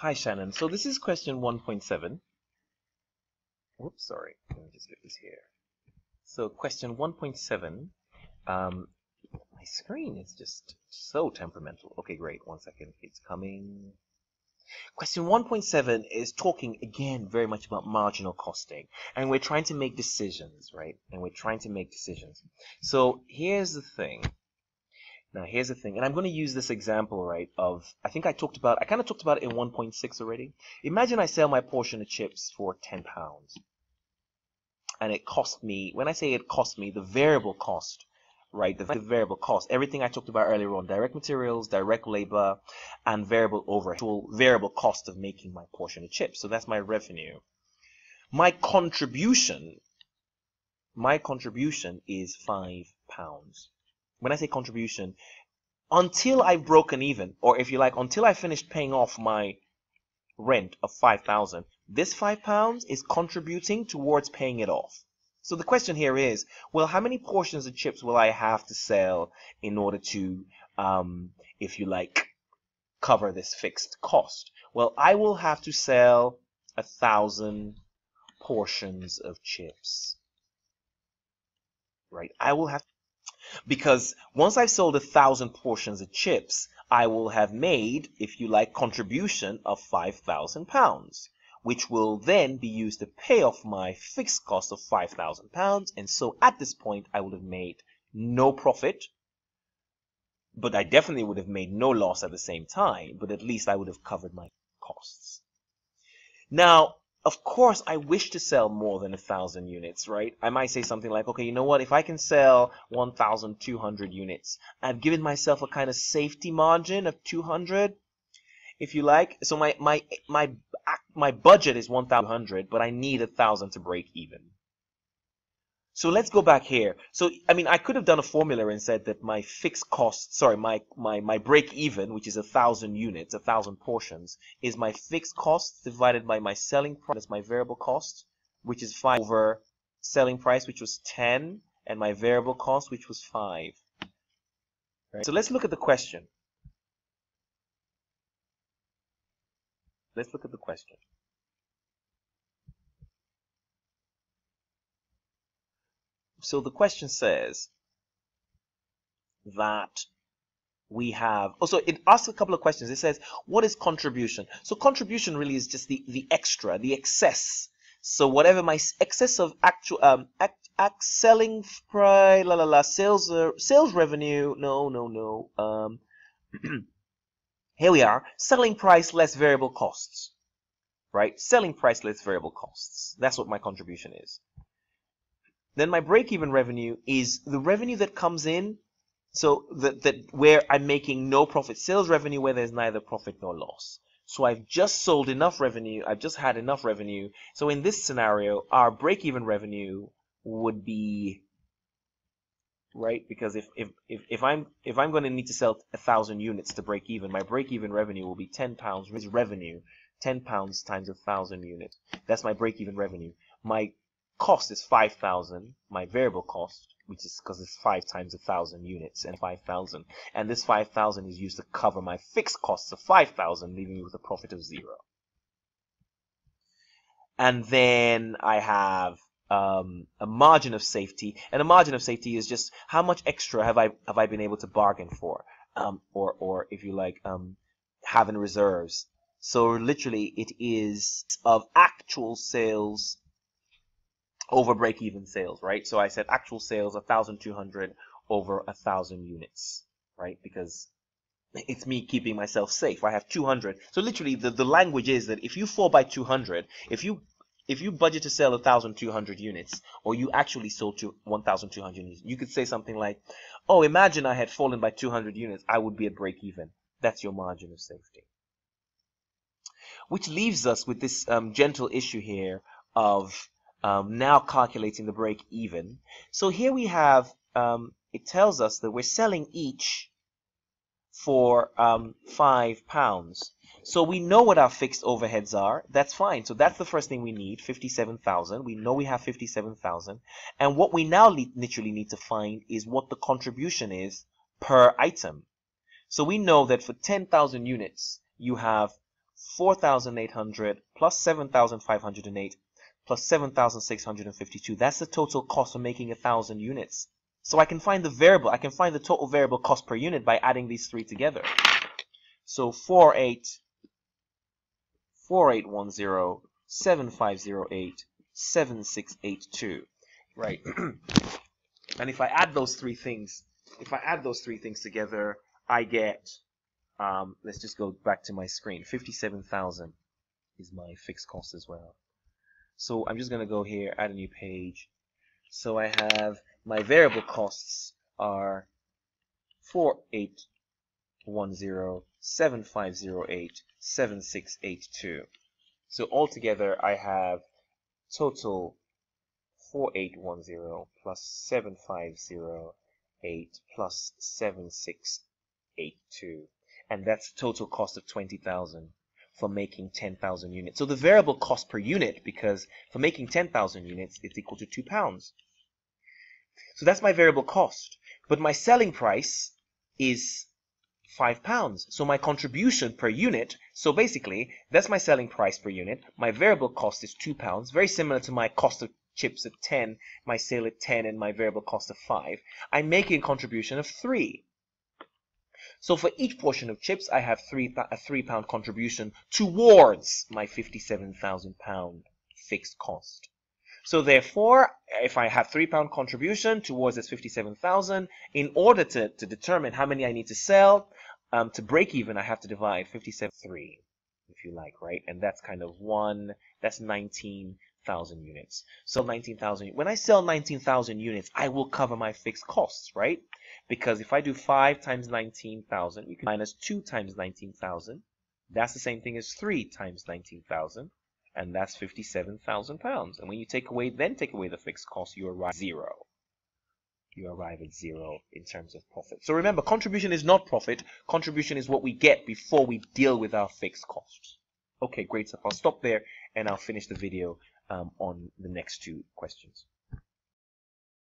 Hi, Shannon. So this is question 1.7. Whoops, sorry. Let me just get this here. So question 1.7. My screen is just so temperamental. Okay, great. 1 second. It's coming. Question 1.7 is talking again very much about marginal costing. And we're trying to make decisions, right? So here's the thing. Now, here's the thing, and I'm going to use this example, right, of, I kind of talked about it in 1.6 already. Imagine I sell my portion of chips for £10, and it cost me, when I say it cost me, the variable cost, right, the variable cost, everything I talked about earlier on, direct materials, direct labor, and variable overhead, actual variable cost of making my portion of chips. So that's my revenue. My contribution is £5. When I say contribution, until I've broken even, or if you like, until I finished paying off my rent of £5,000, this £5 is contributing towards paying it off. So the question here is, well, how many portions of chips will I have to sell in order to, if you like, cover this fixed cost? Well, I will have to sell 1,000 portions of chips, right? I will have, because once I've sold 1,000 portions of chips, I will have made, if you like, contribution of £5,000, which will then be used to pay off my fixed cost of £5,000. And so at this point, I would have made no profit, but I definitely would have made no loss at the same time, but at least I would have covered my costs. Now, of course, I wish to sell more than 1,000 units, right? I might say something like, okay, you know what? If I can sell 1,200 units, I've given myself a kind of safety margin of 200, if you like. So my budget is 1,200, but I need 1,000 to break even. So let's go back here. So, I mean, I could have done a formula and said that my fixed cost, sorry, my break even, which is 1,000 units, 1,000 portions, is my fixed cost divided by my selling price, my variable cost, which is 5 over selling price, which was 10, and my variable cost, which was 5. Right? So let's look at the question. Let's look at the question. So the question says that we have, also it asks a couple of questions. It says, what is contribution? So contribution really is just the extra, the excess. So whatever my excess of actual selling price, sales revenue. No. Here we are. Selling price less variable costs. Right? Selling price less variable costs. That's what my contribution is. Then my break-even revenue is the revenue that comes in, so that where I'm making no profit. Sales revenue where there's neither profit nor loss. So I've just sold enough revenue. I've just had enough revenue. So in this scenario, our break-even revenue would be, right? Because if I'm going to need to sell 1,000 units to break even, my break-even revenue will be £10 revenue. £10 times 1,000 units. That's my break-even revenue. My cost is 5,000, my variable cost, which is because it's 5 times 1,000 units and 5,000. And this 5,000 is used to cover my fixed costs of 5,000, leaving me with a profit of 0. And then I have a margin of safety, and a margin of safety is just how much extra have I been able to bargain for, or if you like, have in reserves. So literally, it is of actual sales over break-even sales, right? So I said actual sales 1,200 over 1,000 units, right? Because it's me keeping myself safe. I have 200. So literally, the language is that if you fall by 200, if you budget to sell 1,200 units, or you actually sold to 1,200 units, you could say something like, oh, imagine I had fallen by 200 units, I would be at break-even. That's your margin of safety. Which leaves us with this gentle issue here of now calculating the break even. So here we have, it tells us that we're selling each for £5. So we know what our fixed overheads are. That's fine. So that's the first thing we need, 57,000. We know we have 57,000. And what we now literally need to find is what the contribution is per item. So we know that for 10,000 units, you have 4,800 plus 7,508 plus 7,652. That's the total cost of making 1,000 units. So I can find the variable. I can find the total variable cost per unit by adding these three together. So 4810, 7508, 7682. Right. And if I add those three things, together, I get, let's just go back to my screen. 57,000 is my fixed cost as well. So I'm just going to go here, add a new page. So I have my variable costs are 4810, 7508, 7682. So altogether I have total 4810 plus 7508 plus 7682. And that's the total cost of 20,000 for making 10,000 units. So the variable cost per unit, because for making 10,000 units, it's equal to £2. So that's my variable cost. But my selling price is £5. So my contribution per unit, so basically, that's my selling price per unit. My variable cost is £2, very similar to my cost of chips at 10, my sale at 10, and my variable cost of 5. I'm making a contribution of 3. So for each portion of chips, I have a £3 contribution towards my £57,000 fixed cost. So therefore, if I have £3 contribution towards this 57,000, in order to determine how many I need to sell, to break even, I have to divide 57.3, if you like, right? And that's kind of that's 19,000 units. So 19,000. When I sell 19,000 units, I will cover my fixed costs, right? Because if I do 5 times 19,000, you can minus 2 times 19,000. That's the same thing as 3 times 19,000. And that's £57,000. And when you take away the fixed cost, you arrive at 0. You arrive at 0 in terms of profit. So remember, contribution is not profit. Contribution is what we get before we deal with our fixed costs. Okay, great stuff. I'll stop there and I'll finish the video on the next 2 questions.